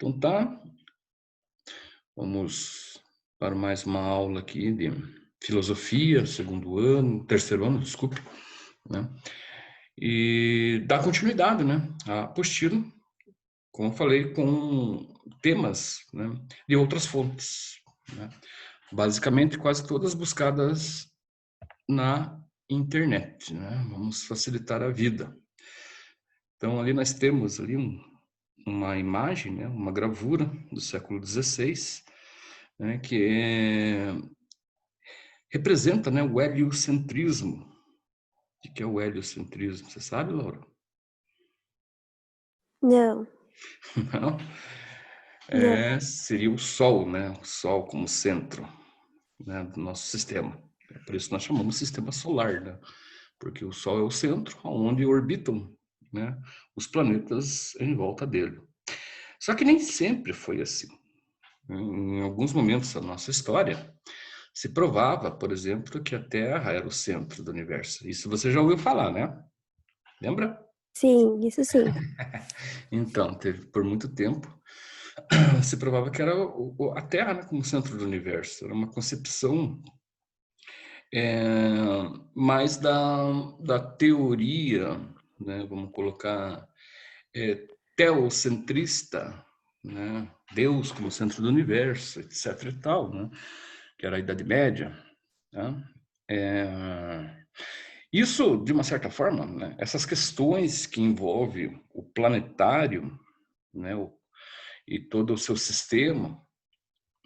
Então tá, vamos para mais uma aula aqui de filosofia, segundo ano, terceiro ano, desculpe, né? E dar continuidade, né, à apostila, como eu falei, com temas, né, de outras fontes, né? Basicamente quase todas buscadas na internet, né? Vamos facilitar a vida. Então ali nós temos ali uma imagem, né, uma gravura do século XVI, né, representa, né, o heliocentrismo. O que é o heliocentrismo? Você sabe, Laura? Não, Não? não. Seria o Sol, né? O Sol como centro, né, do nosso sistema. Por isso nós chamamos de sistema solar, né? Porque o Sol é o centro onde orbitam, né, os planetas em volta dele. Só que nem sempre foi assim. Em alguns momentos da nossa história, se provava, por exemplo, que a Terra era o centro do universo. Isso você já ouviu falar, né? Lembra? Sim, isso sim. Então, teve por muito tempo, se provava que era a Terra, né, como centro do universo. Era uma concepção mais da teoria, né, vamos colocar, teocentrista, né, Deus como centro do universo, etc. e tal, né, que era a Idade Média. Né? Isso, de uma certa forma, né, essas questões que envolvem o planetário, né, e todo o seu sistema,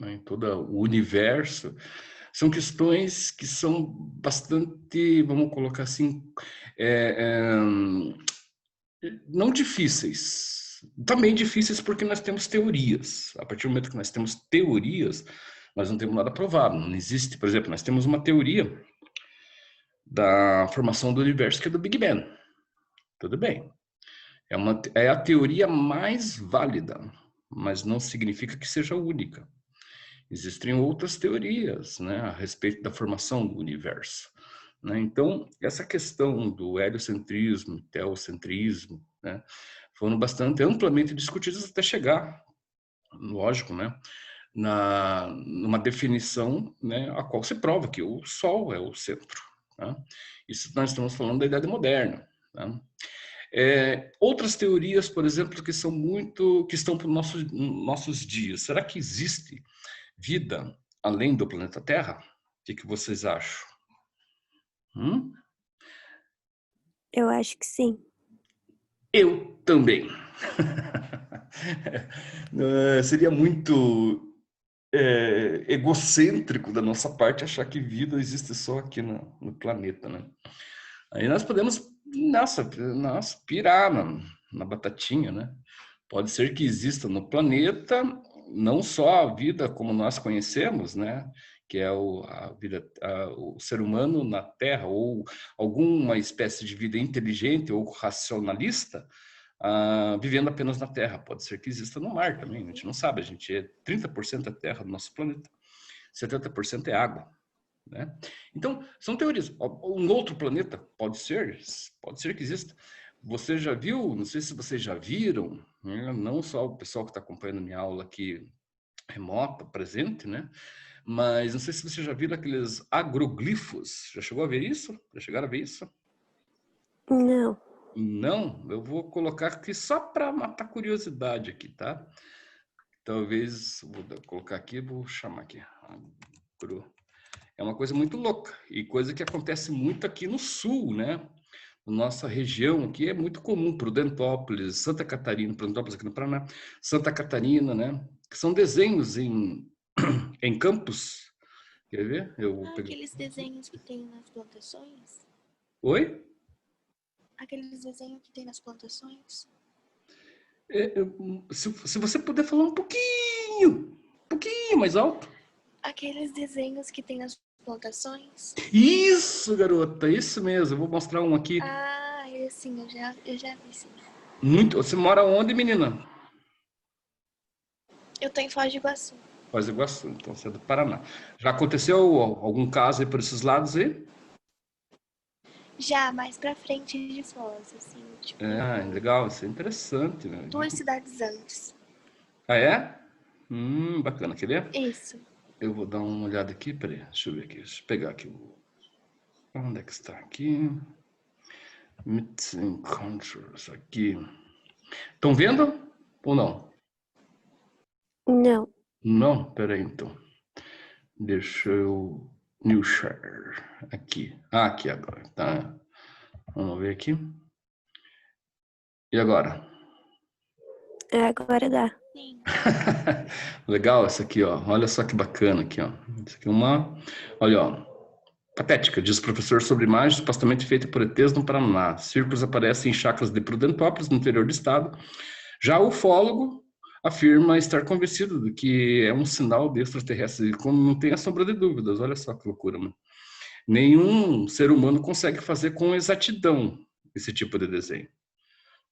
né, em todo o universo, são questões que são bastante, vamos colocar assim, é, não difíceis, também difíceis porque nós temos teorias. A partir do momento que nós temos teorias, nós não temos nada provado. Não existe, por exemplo, nós temos uma teoria da formação do universo que é do Big Bang. Tudo bem. É a teoria mais válida, mas não significa que seja única. Existem outras teorias, né, a respeito da formação do universo. Né? Então, essa questão do heliocentrismo, teocentrismo, né, foram bastante amplamente discutidas até chegar, lógico, né, numa definição, né, a qual se prova que o Sol é o centro. Né? Isso nós estamos falando da Idade Moderna. Né? Outras teorias, por exemplo, que estão para os nossos dias. Será que existe vida além do planeta Terra? O que vocês acham? Hum? Eu acho que sim. Eu também. Seria muito egocêntrico da nossa parte achar que vida existe só aqui no planeta, né? Aí nós podemos, nossa pirar na batatinha, né? Pode ser que exista no planeta não só a vida como nós conhecemos, né? Que é o ser humano na Terra, ou alguma espécie de vida inteligente ou racionalista, vivendo apenas na Terra. Pode ser que exista no mar também, a gente não sabe. A gente é 30% é terra do nosso planeta, 70% é água. Né? Então, são teorias. Um outro planeta pode ser que exista. Você já viu, não sei se vocês já viram, né? Não só o pessoal que está acompanhando minha aula aqui remota, presente, né? Mas não sei se você já viu aqueles agroglifos. Já chegou a ver isso? Já chegaram a ver isso? Não. Não? Eu vou colocar aqui só para matar curiosidade aqui, tá? Talvez, vou colocar aqui, vou chamar aqui. É uma coisa muito louca e coisa que acontece muito aqui no sul, né? Nossa região aqui é muito comum, Prudentópolis, Santa Catarina, Prudentópolis aqui no Paraná, Santa Catarina, né? Que são desenhos em campos. Quer ver? Eu peguei. Aqueles desenhos que tem nas plantações? Oi? Aqueles desenhos que tem nas plantações? Se você puder falar um pouquinho mais alto. Aqueles desenhos que tem nas plantações? Isso, garota, isso mesmo. Eu vou mostrar um aqui. Ah, sim, eu já vi sim. Muito. Você mora onde, menina? Eu tô em Foz do Iguaçu. Foz do Iguaçu, então você é do Paraná. Já aconteceu algum caso aí por esses lados aí? Já mais pra frente de Foz, assim, tipo, Legal, isso é interessante, né? duas cidades antes. Ah, é? Bacana. Quer ver? Isso. Eu vou dar uma olhada aqui. Peraí, deixa eu ver aqui. Deixa eu pegar aqui. Onde é que está aqui? Meeting Controls aqui. Estão vendo ou não? Não. Não? Peraí, então. Deixa eu... New Share. Aqui. Ah, aqui agora, tá? Vamos ver aqui. E agora? Agora dá. Sim. Legal essa aqui, ó. Olha só que bacana aqui, ó. Isso aqui é uma... Olha, ó. Patética, diz o professor sobre imagem supostamente feita por ETs no Paraná. Círculos aparecem em chacras de Prudentópolis, no interior do estado. Já o ufólogo afirma estar convencido de que é um sinal de extraterrestre. E como não tem a sombra de dúvidas, olha só que loucura, mano. Nenhum ser humano consegue fazer com exatidão esse tipo de desenho.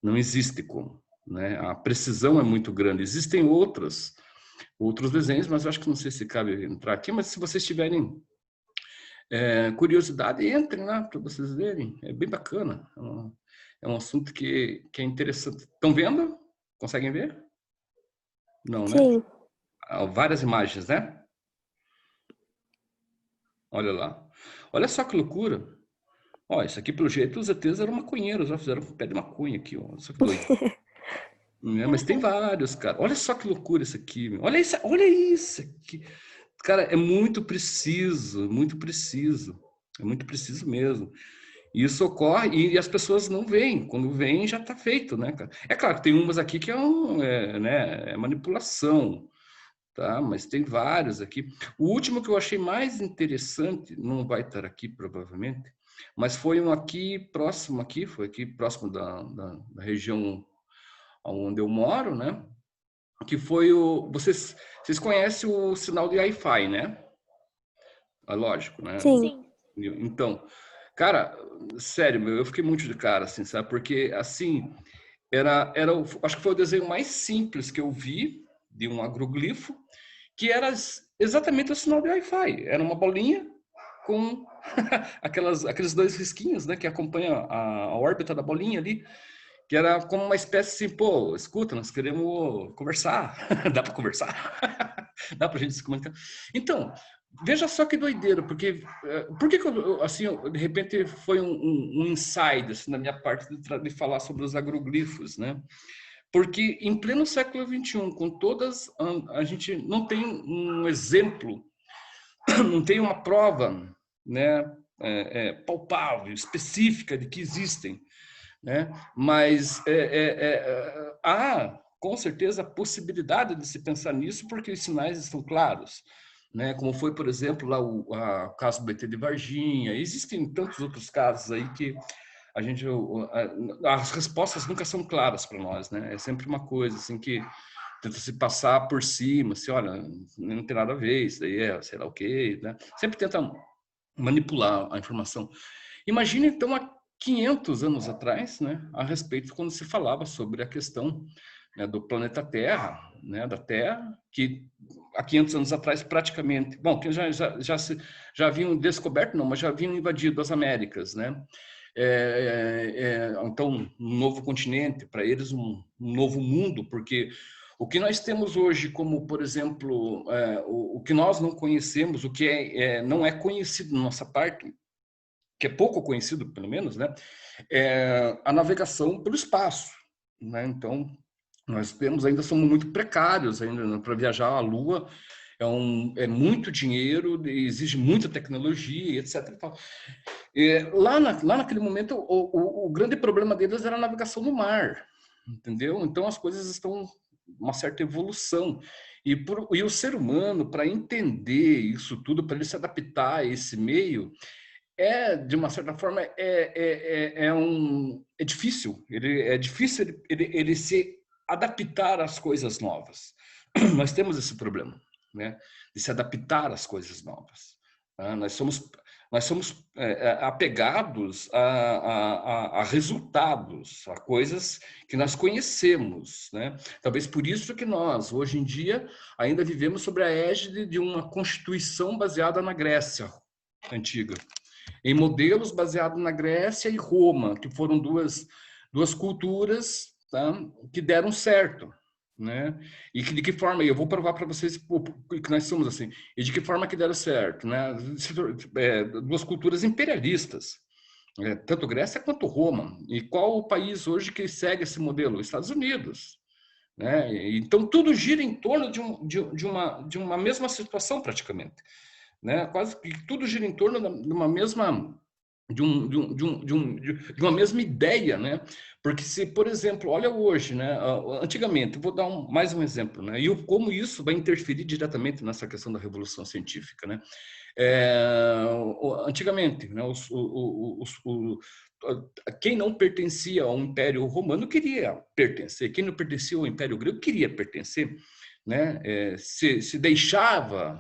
Não existe como, né? A precisão é muito grande. Existem outros desenhos, mas eu acho que não sei se cabe entrar aqui, mas se vocês tiverem curiosidade, entrem lá para vocês verem. É bem bacana. É um assunto que é interessante. Estão vendo? Conseguem ver? Não, né? Sim. Várias imagens, né? Olha lá. Olha só que loucura. Ó, isso aqui, pelo jeito, os ETs eram maconheiros, já fizeram com pé de maconha aqui, ó. Só que doido. Mas tem vários, cara. Olha só que loucura isso aqui, meu. Olha isso aqui. Cara, é muito preciso, muito preciso. É muito preciso mesmo. E isso ocorre e as pessoas não veem. Quando veem, já está feito, né, cara? É claro que tem umas aqui que é manipulação, tá? Mas tem vários aqui. O último que eu achei mais interessante, não vai estar aqui provavelmente, mas foi um aqui próximo aqui, foi aqui próximo da região onde eu moro, né? Que foi o... Vocês conhecem o sinal de Wi-Fi, né? É lógico, né? Sim. Sim. Então, cara, sério, meu, eu fiquei muito de cara, assim, sabe? Porque, assim, acho que foi o desenho mais simples que eu vi de um agroglifo, que era exatamente o sinal de Wi-Fi. Era uma bolinha com aqueles dois risquinhos, né, que acompanham a órbita da bolinha ali, que era como uma espécie assim, pô, escuta, nós queremos conversar, dá para conversar, dá para a gente se comunicar. Então, veja só que doideira, porque por que assim, de repente foi um insight assim, na minha parte de falar sobre os agroglifos, né? Porque em pleno século XXI, com todas, a gente não tem um exemplo, não tem uma prova, né, palpável, específica de que existem, né? Mas há, com certeza, a possibilidade de se pensar nisso, porque os sinais estão claros, né? Como foi, por exemplo, lá o caso do ET de Varginha. Existem tantos outros casos aí que a gente, as respostas nunca são claras para nós, né? É sempre uma coisa assim que tenta se passar por cima, assim, olha, não tem nada a ver, isso daí é, sei lá o quê, né? Sempre tenta manipular a informação. Imagine, então, há 500 anos atrás, né, a respeito quando se falava sobre a questão, né, do planeta Terra, né, da Terra, que há 500 anos atrás praticamente, bom, que já haviam descoberto, não, mas já haviam invadido as Américas, né? Então, um novo continente, para eles um novo mundo, porque o que nós temos hoje como, por exemplo, o que nós não conhecemos, o que não é conhecido na nossa parte, que é pouco conhecido, pelo menos, né? É a navegação pelo espaço, né? Então, nós temos ainda, somos muito precários ainda para viajar à Lua. É muito dinheiro, exige muita tecnologia, etc. E tal. Lá naquele momento, o grande problema deles era a navegação no mar, entendeu? Então, as coisas estão uma certa evolução. E o ser humano, para entender isso tudo, para ele se adaptar a esse meio, de uma certa forma, é difícil. É difícil ele se adaptar às coisas novas. Nós temos esse problema, né? De se adaptar às coisas novas. Nós somos apegados a resultados, a coisas que nós conhecemos, né? Talvez por isso que nós, hoje em dia, ainda vivemos sobre a égide de uma constituição baseada na Grécia antiga, em modelos baseados na Grécia e Roma, que foram duas culturas, tá, que deram certo. né? E de que forma, e eu vou provar para vocês que nós somos assim, e de que forma que deram certo, né? Duas culturas imperialistas, tanto Grécia quanto Roma. E qual o país hoje que segue esse modelo? Os Estados Unidos, né? Então tudo gira em torno de uma mesma situação praticamente, né? Quase que tudo gira em torno de uma mesma de uma mesma ideia, né? Porque se, por exemplo, olha hoje, né? Antigamente, vou dar mais um exemplo, né? E como isso vai interferir diretamente nessa questão da revolução científica, né? Antigamente, né? Quem não pertencia ao Império Romano queria pertencer, quem não pertencia ao Império Grego queria pertencer, né? Se deixava,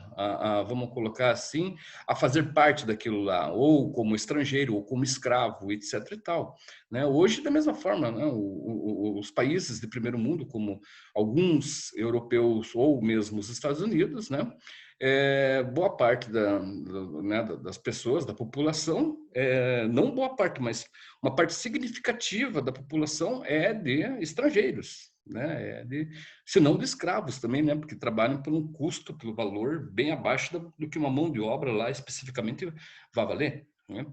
vamos colocar assim, a fazer parte daquilo lá, ou como estrangeiro, ou como escravo, etc. e tal, né? Hoje, da mesma forma, né? Os países de primeiro mundo, como alguns europeus ou mesmo os Estados Unidos, né? Boa parte né, das pessoas, da população, não boa parte, mas uma parte significativa da população é de estrangeiros, né? Se não de escravos também, né? Porque trabalham por um custo, pelo valor bem abaixo do que uma mão de obra lá especificamente vai valer, né?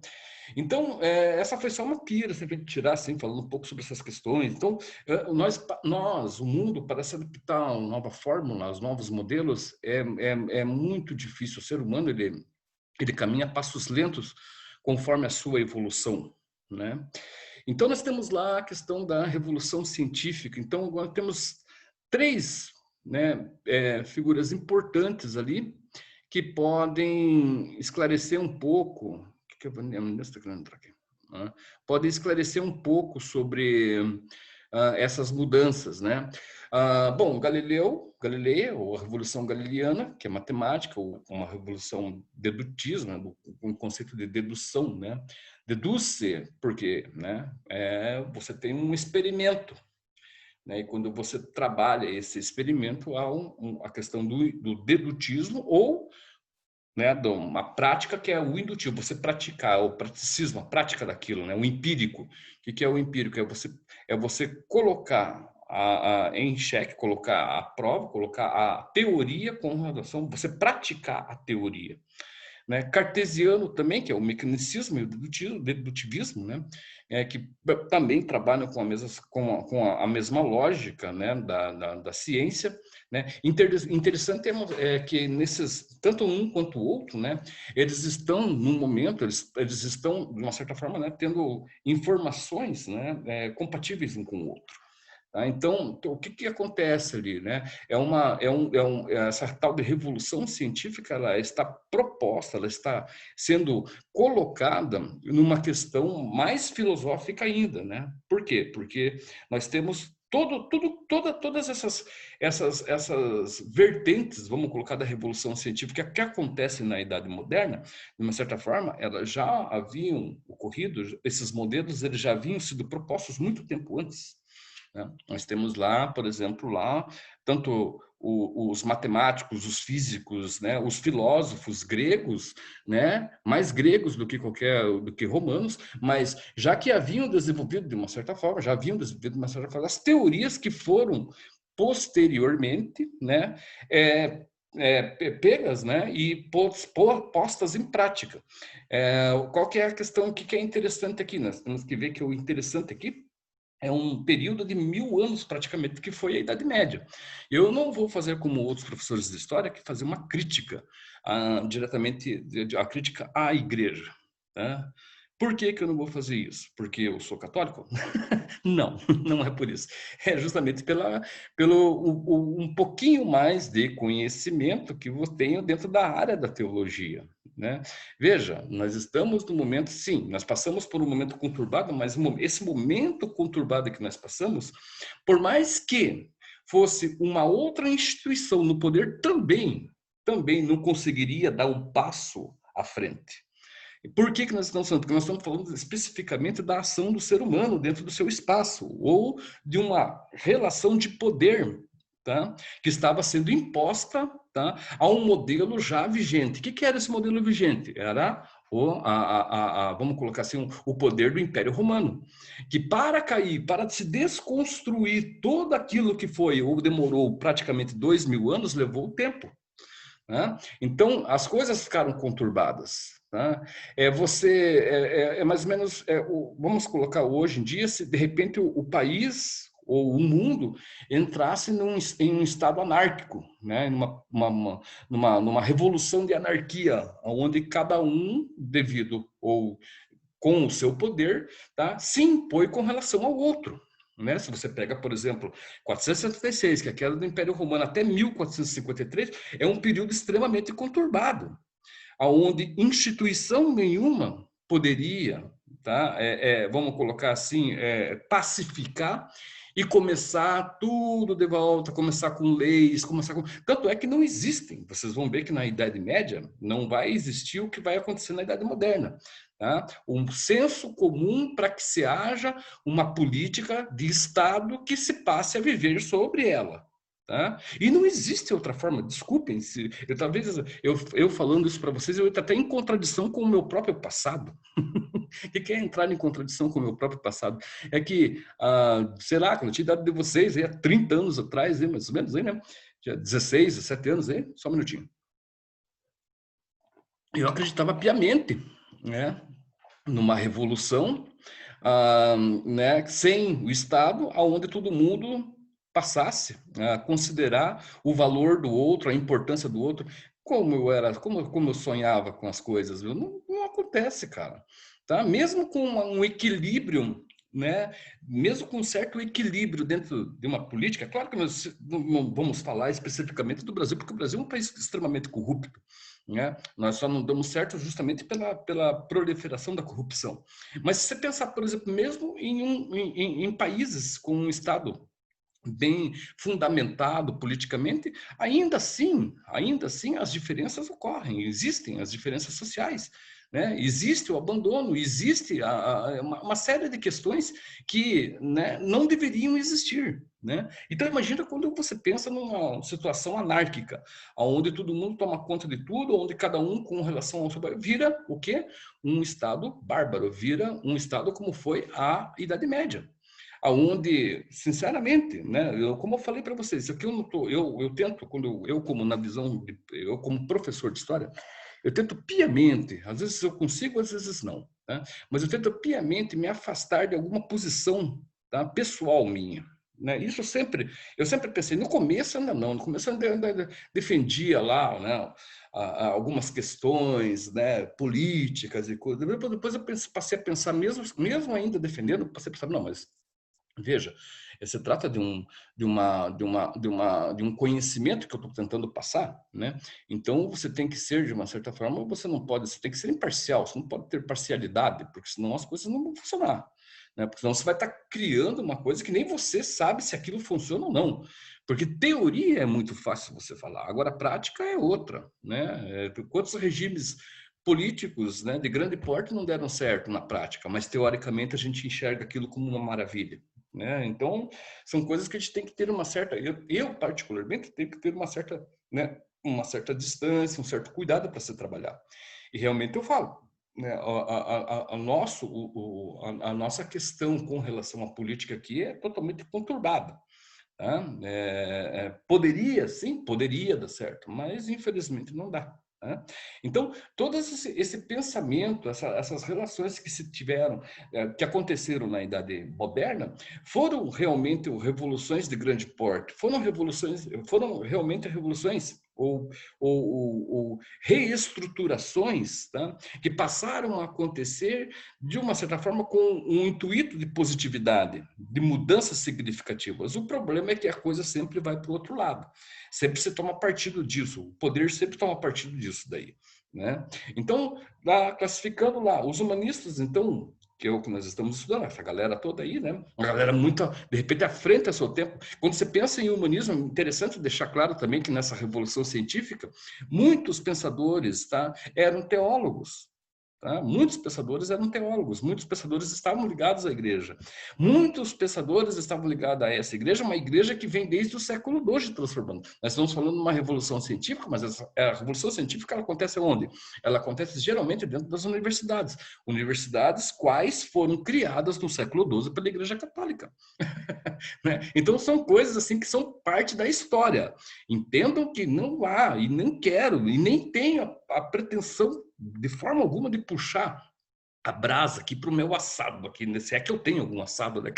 Então, essa foi só uma pira, sempre assim, tirar, assim, falando um pouco sobre essas questões. Então, o mundo, para se adaptar a uma nova fórmula, aos novos modelos, é muito difícil. O ser humano, ele caminha a passos lentos conforme a sua evolução, né? Então, nós temos lá a questão da revolução científica. Então, agora temos três, né, figuras importantes ali que podem esclarecer um pouco. Podem esclarecer um pouco sobre essas mudanças, né? Bom, Galileu, ou a Revolução Galileana, que é matemática, ou uma revolução dedutista, né? Um conceito de dedução, né? Deduz-se porque, né? Você tem um experimento, né? E quando você trabalha esse experimento, há a questão do dedutismo ou, né, uma prática que é o indutivo, você praticar, o praticismo, a prática daquilo, né, o empírico. O que é o empírico? É você colocar em xeque, colocar a prova, colocar a teoria com relação, você praticar a teoria. Né? Cartesiano também, que é o mecanicismo e o dedutivismo, né? Que também trabalham com a mesma lógica, né? da ciência. Né? Interessante é que tanto um quanto o outro, né? Eles estão, no momento, eles estão, de uma certa forma, né? Tendo informações, né? Compatíveis um com o outro. Então, o que acontece ali, né? Essa tal de revolução científica, ela está proposta, ela está sendo colocada numa questão mais filosófica ainda, né? Por quê? Porque nós temos todas essas vertentes, vamos colocar, da revolução científica que acontece na Idade Moderna, de uma certa forma, elas já haviam ocorrido, esses modelos eles já haviam sido propostos muito tempo antes. Né? Nós temos lá, por exemplo, tanto os matemáticos, os físicos, né, os filósofos gregos, né, mais gregos do que romanos, mas já que haviam desenvolvido de uma certa forma, as teorias que foram posteriormente, né, pegas, né, e postas em prática. Qual que é a questão? O que é interessante aqui? Nós temos que ver que o interessante aqui é um período de 1000 anos praticamente, que foi a Idade Média. Eu não vou fazer como outros professores de história, que fazer uma crítica diretamente, a crítica à igreja. Tá? Por que eu não vou fazer isso? Porque eu sou católico? Não, não é por isso. É justamente pelo um pouquinho mais de conhecimento que eu tenho dentro da área da teologia. Né? Veja, nós estamos no momento, sim, nós passamos por um momento conturbado, mas esse momento conturbado que nós passamos, por mais que fosse uma outra instituição no poder, também não conseguiria dar um passo à frente. Por que nós estamos falando? Porque nós estamos falando especificamente da ação do ser humano dentro do seu espaço, ou de uma relação de poder, tá? Que estava sendo imposta, tá? A um modelo já vigente. O que era esse modelo vigente? Era vamos colocar assim, o poder do Império Romano, que para cair, para se desconstruir tudo aquilo que foi, ou demorou praticamente 2000 anos, levou tempo. Né? Então, as coisas ficaram conturbadas. Tá? É mais ou menos, vamos colocar hoje em dia, se de repente o país ou o mundo entrasse em um estado anárquico, né? Numa revolução de anarquia, onde cada um, devido ou com o seu poder, tá? Se impõe com relação ao outro. Né? Se você pega, por exemplo, 476, que é a queda do Império Romano, até 1453, é um período extremamente conturbado, onde instituição nenhuma poderia, tá? Vamos colocar assim, pacificar e começar tudo de volta, começar com leis, Tanto é que não existem. Vocês vão ver que na Idade Média não vai existir o que vai acontecer na Idade Moderna. Tá? Um senso comum para que se haja uma política de Estado que se passe a viver sobre ela. Tá? E não existe outra forma, desculpem, talvez eu falando isso para vocês, eu estou até em contradição com o meu próprio passado. O que é entrar em contradição com o meu próprio passado? É que, sei lá, quando eu tinha idade de vocês, há 30 anos atrás, mais ou menos, né? Tinha 16, 17 anos, só um minutinho. Eu acreditava piamente, né, numa revolução, né, sem o Estado, onde todo mundo passasse a considerar o valor do outro, a importância do outro, como eu sonhava com as coisas, viu? Não acontece, cara. Tá? Mesmo com um equilíbrio, né? Mesmo com um certo equilíbrio dentro de uma política, claro que nós não vamos falar especificamente do Brasil, porque o Brasil é um país extremamente corrupto. Né? Nós só não damos certo justamente pela proliferação da corrupção. Mas se você pensar, por exemplo, mesmo em países com um Estado bem fundamentado politicamente, ainda assim as diferenças ocorrem, existem as diferenças sociais. Né? Existe o abandono, existe uma série de questões que, né, não deveriam existir. Né? Então, imagina quando você pensa numa situação anárquica, onde todo mundo toma conta de tudo, onde cada um, com relação ao seu... vira o quê? Um Estado bárbaro, vira um Estado como foi a Idade Média. Aonde, sinceramente, né, como eu falei para vocês, isso aqui eu tento, quando eu como na visão, eu como professor de história, eu tento piamente, às vezes eu consigo, às vezes não, tá? Mas eu tento piamente me afastar de alguma posição, tá, pessoal minha. Né? Isso eu sempre pensei, no começo ainda não, no começo eu ainda defendia lá, né, algumas questões, né, políticas e coisas. Depois eu passei a pensar, mesmo ainda defendendo, passei a pensar, não, mas veja, se trata de um conhecimento que eu estou tentando passar, né? Então você tem que ser, de uma certa forma, você tem que ser imparcial, você não pode ter parcialidade, porque senão as coisas não vão funcionar, né? Porque senão você vai estar criando uma coisa que nem você sabe se aquilo funciona ou não. Porque teoria é muito fácil você falar, agora a prática é outra, né? Quantos regimes políticos, né, de grande porte não deram certo na prática, mas teoricamente a gente enxerga aquilo como uma maravilha. Né? Então, são coisas que a gente tem que ter uma certa... Eu particularmente, tenho que ter uma certa, né, uma certa distância, um certo cuidado para se trabalhar. E realmente eu falo, né, a nossa questão com relação à política aqui é totalmente conturbada. Tá? Poderia, sim, poderia dar certo, mas infelizmente não dá. Né? Então, todo esse pensamento, essas relações que se tiveram, que aconteceram na Idade Moderna, foram realmente revoluções de grande porte, foram realmente revoluções ou reestruturações, tá? Que passaram a acontecer de uma certa forma com um intuito de positividade, de mudanças significativas. O problema é que a coisa sempre vai para o outro lado. Sempre se toma partido disso, o poder sempre toma partido disso daí. Né? Então, classificando lá, os humanistas, então, que é o que nós estamos estudando, essa galera toda aí, né? Uma galera muito, de repente, à frente do seu tempo. Quando você pensa em humanismo, é interessante deixar claro também que nessa revolução científica, muitos pensadores, tá, eram teólogos. Tá? Muitos pensadores eram teólogos, muitos pensadores estavam ligados à igreja. Muitos pensadores estavam ligados a essa igreja, uma igreja que vem desde o século II transformando. Nós estamos falando de uma revolução científica, mas a revolução científica ela acontece onde? Ela acontece geralmente dentro das universidades. Universidades quais foram criadas no século XII pela Igreja Católica. Né? Então são coisas assim que são parte da história. Entendam que não há, e nem quero, e nem tenho a pretensão de forma alguma de puxar a brasa aqui para o meu assado, aqui, se é que eu tenho algum assado, né?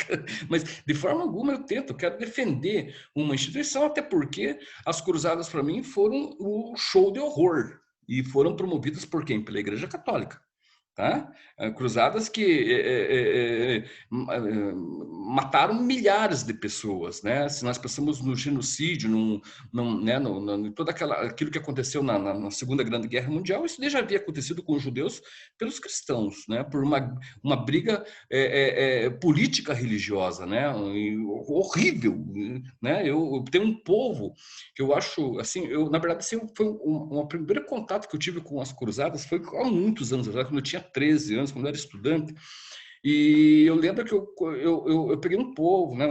Mas de forma alguma eu quero defender uma instituição, até porque as cruzadas para mim foram o show de horror e foram promovidas por quem? Pela Igreja Católica. Tá? Cruzadas que mataram milhares de pessoas, né? Se nós pensamos no genocídio, né? Em todo aquilo que aconteceu na Segunda Grande Guerra Mundial, isso já havia acontecido com os judeus pelos cristãos, né? Por uma briga política religiosa, né? Horrível, né? Eu tenho um povo que eu acho, assim, na verdade, assim, foi um primeiro contato que eu tive com as cruzadas foi há muitos anos atrás, quando eu tinha 13 anos, quando eu era estudante, e eu lembro que eu peguei um povo, né,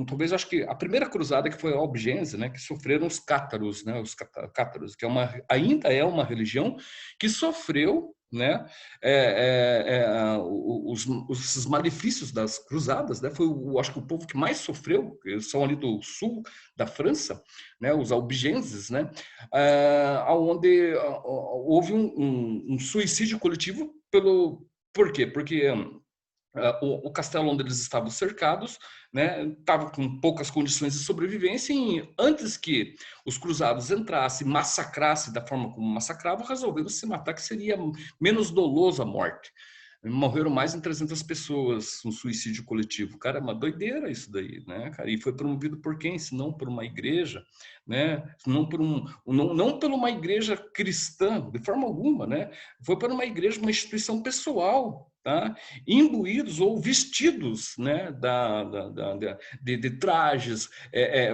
talvez acho que a primeira cruzada que foi a Albigense, né, que sofreram os cátaros, né, os cátaros, que ainda é uma religião que sofreu, né, os malefícios das cruzadas, né, foi acho que o povo que mais sofreu, eles são ali do sul da França, né, os albigenses, né, onde houve um suicídio coletivo por quê? Porque o castelo onde eles estavam cercados, né, estava com poucas condições de sobrevivência e antes que os cruzados entrassem, massacrassem da forma como massacravam, resolveram se matar, que seria menos doloso a morte. Morreram mais de 300 pessoas, um suicídio coletivo. Cara, é uma doideira isso daí, né, cara? E foi promovido por quem? Se não por uma igreja, né? Não por uma igreja cristã, de forma alguma, né? Foi por uma igreja, uma instituição pessoal, tá? Imbuídos ou vestidos, né? De trajes,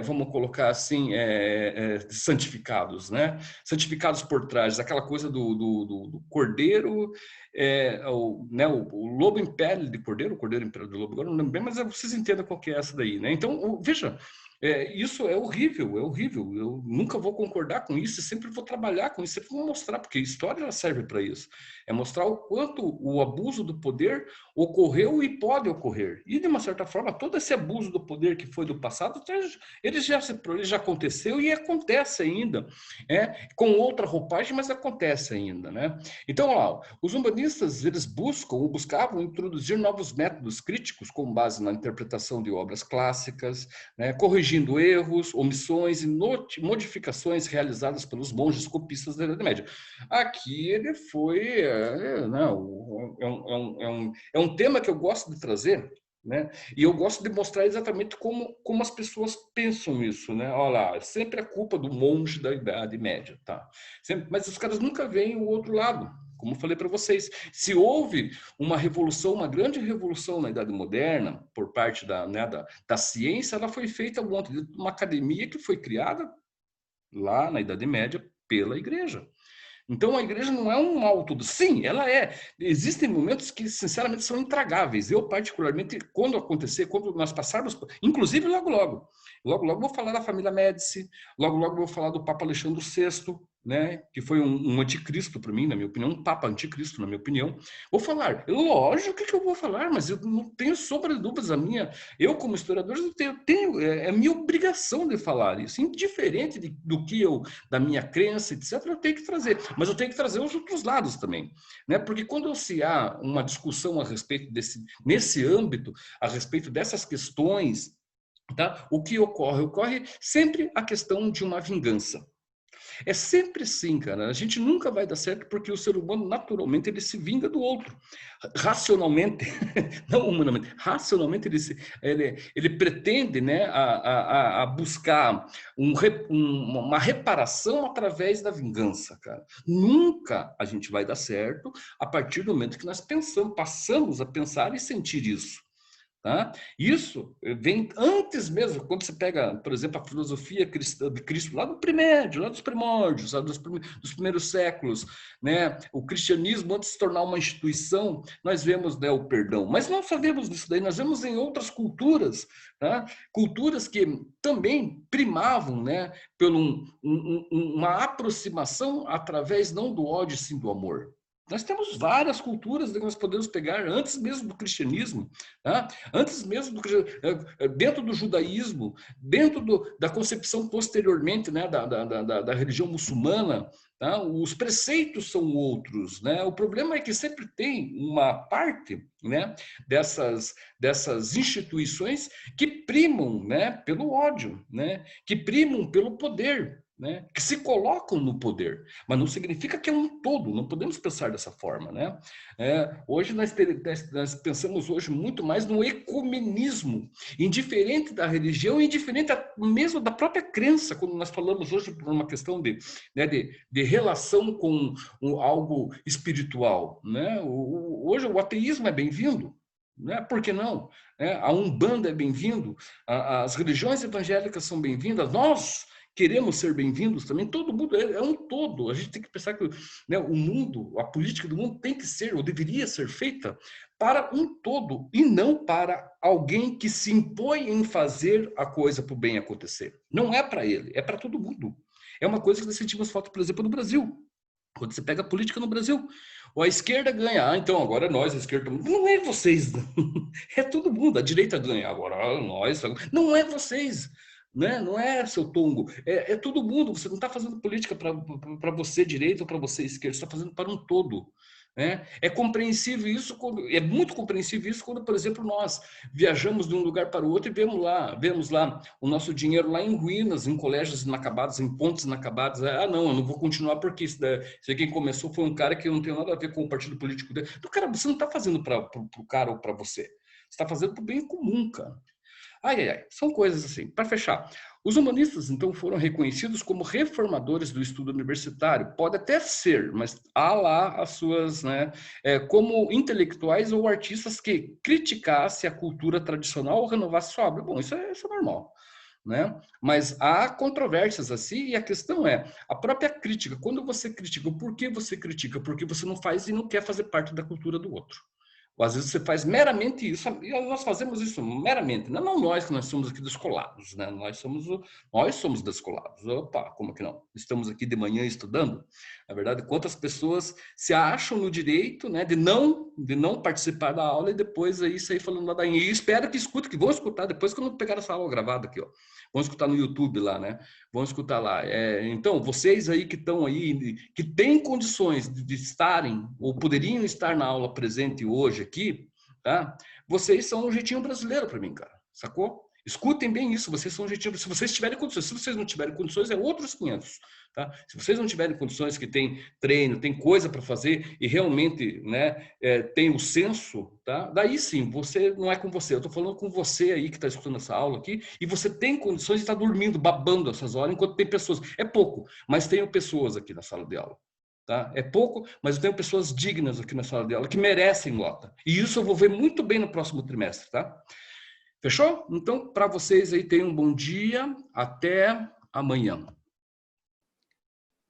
vamos colocar assim, santificados, né? Santificados por trajes, aquela coisa do cordeiro, o lobo em pele de cordeiro, o cordeiro em pele de lobo, agora não lembro bem, mas vocês entendem qual que é essa daí, né? Então, veja, isso é horrível, é horrível. Eu nunca vou concordar com isso, sempre vou trabalhar com isso, sempre vou mostrar, porque a história ela serve para isso. É mostrar o quanto o abuso do poder ocorreu e pode ocorrer. E, de uma certa forma, todo esse abuso do poder que foi do passado, ele já aconteceu e acontece ainda, com outra roupagem, mas acontece ainda, né? Então, ó, os humanistas, eles buscavam introduzir novos métodos críticos com base na interpretação de obras clássicas, né, corrigindo erros, omissões e modificações realizadas pelos monges copistas da Idade Média. Aqui ele foi... é um tema que eu gosto de trazer, né? E eu gosto de mostrar exatamente como as pessoas pensam isso, né? Olha lá, sempre é culpa do monge da Idade Média, tá? Sempre, mas os caras nunca veem o outro lado. Como eu falei para vocês, se houve uma revolução, uma grande revolução na Idade Moderna, por parte da ciência, ela foi feita dentro de uma academia que foi criada lá na Idade Média pela Igreja. Então, a igreja não é um mal todo. Sim, ela é. Existem momentos que, sinceramente, são intragáveis. Eu, particularmente, quando acontecer, quando nós passarmos... Inclusive, logo, vou falar da família Médici, logo vou falar do Papa Alexandre VI, né, que foi um anticristo para mim, na minha opinião, um papa anticristo, na minha opinião. Vou falar, lógico que eu vou falar, mas eu não tenho sombra de dúvidas. Eu como historiador, é minha obrigação de falar isso, indiferente do que da minha crença, etc., eu tenho que trazer, mas eu tenho que trazer os outros lados também, né, porque quando se há uma discussão a respeito nesse âmbito, a respeito dessas questões, tá, o que ocorre? Ocorre sempre a questão de uma vingança. É sempre assim, cara. A gente nunca vai dar certo porque o ser humano, naturalmente, ele se vinga do outro. Racionalmente, não humanamente, racionalmente ele pretende, né, a buscar uma reparação através da vingança, cara. Nunca a gente vai dar certo a partir do momento que nós passamos a pensar e sentir isso. Tá? Isso vem antes mesmo, quando você pega, por exemplo, a filosofia cristã de Cristo, lá do primério, lá dos primórdios, lá dos primeiros séculos, né? O cristianismo, antes de se tornar uma instituição, nós vemos, né, o perdão. Mas não só vemos isso daí, nós vemos em outras culturas, tá? Culturas que também primavam, né, por uma aproximação através não do ódio, sim do amor. Nós temos várias culturas que nós podemos pegar antes mesmo do cristianismo, tá? Antes mesmo dentro do judaísmo, dentro da concepção posteriormente, né, da religião muçulmana, tá? Os preceitos são outros, né? O problema é que sempre tem uma parte, né, dessas instituições que primam, né, pelo ódio, né, que primam pelo poder, né, que se colocam no poder, mas não significa que é um todo, não podemos pensar dessa forma, né? Hoje nós pensamos hoje muito mais no ecumenismo, indiferente da religião, indiferente mesmo da própria crença, quando nós falamos hoje por uma questão né, de relação com algo espiritual, né? Hoje o ateísmo é bem-vindo, né? Por que não? A Umbanda é bem-vindo, as religiões evangélicas são bem-vindas, nós queremos ser bem-vindos também, todo mundo é um todo, a gente tem que pensar que, né, o mundo, a política do mundo tem que ser, ou deveria ser feita para um todo, e não para alguém que se impõe em fazer a coisa para o bem acontecer. Não é para ele, é para todo mundo. É uma coisa que nós sentimos falta, por exemplo, no Brasil. Quando você pega a política no Brasil, ou a esquerda ganha, então agora nós, a esquerda, não é vocês, não. É todo mundo, a direita ganha, agora nós, não é vocês. Né? Não é seu tongo, é todo mundo. Você não está fazendo política para você direita ou para você esquerda, você está fazendo para um todo. Né? É compreensível isso, é muito compreensível isso quando, por exemplo, nós viajamos de um lugar para o outro e vemos lá o nosso dinheiro lá em ruínas, em colégios inacabados, em pontes inacabados. Não, eu não vou continuar porque isso quem começou foi um cara que não tem nada a ver com o partido político dele. Então, cara, você não está fazendo para o cara ou para você, você está fazendo para o bem comum, cara. São coisas assim. Para fechar, os humanistas, então, foram reconhecidos como reformadores do estudo universitário. Pode até ser, mas há lá as suas, né, como intelectuais ou artistas que criticassem a cultura tradicional ou renovassem sua obra. Bom, isso é normal. Né? Mas há controvérsias assim, e a questão é a própria crítica. Quando você critica, por que você critica? Porque você não faz e não quer fazer parte da cultura do outro. Ou às vezes você faz meramente isso, e nós fazemos isso meramente, não nós que nós somos aqui descolados, né? Nós somos descolados. Opa, como que não? Estamos aqui de manhã estudando. Na verdade, quantas pessoas se acham no direito, né, de não participar da aula e depois aí sair falando ladainha. E espero que escutem, que vão escutar depois quando pegar essa aula gravada aqui, ó. Vão escutar no YouTube lá, né? Vão escutar lá. Então, vocês aí que estão aí, que têm condições de estarem, ou poderiam estar na aula presente hoje aqui, tá? Vocês são um jeitinho brasileiro para mim, cara. Sacou? Escutem bem isso, vocês são um jeitinho. Se vocês tiverem condições, se vocês não tiverem condições, é outros 500. Tá? Se vocês não tiverem condições, que tem treino, tem coisa para fazer e realmente, né, tem o senso, tá? Daí sim, você não é com você. Eu estou falando com você aí que está escutando essa aula aqui e você tem condições de estar dormindo, babando essas horas, enquanto tem pessoas. É pouco, mas tenho pessoas aqui na sala de aula. Tá? É pouco, mas eu tenho pessoas dignas aqui na sala de aula que merecem nota. E isso eu vou ver muito bem no próximo trimestre, tá? Fechou? Então, para vocês aí, tenham um bom dia. Até amanhã.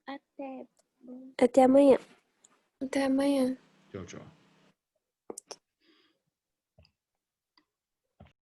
Até. Até amanhã. Até amanhã. Tchau, tchau.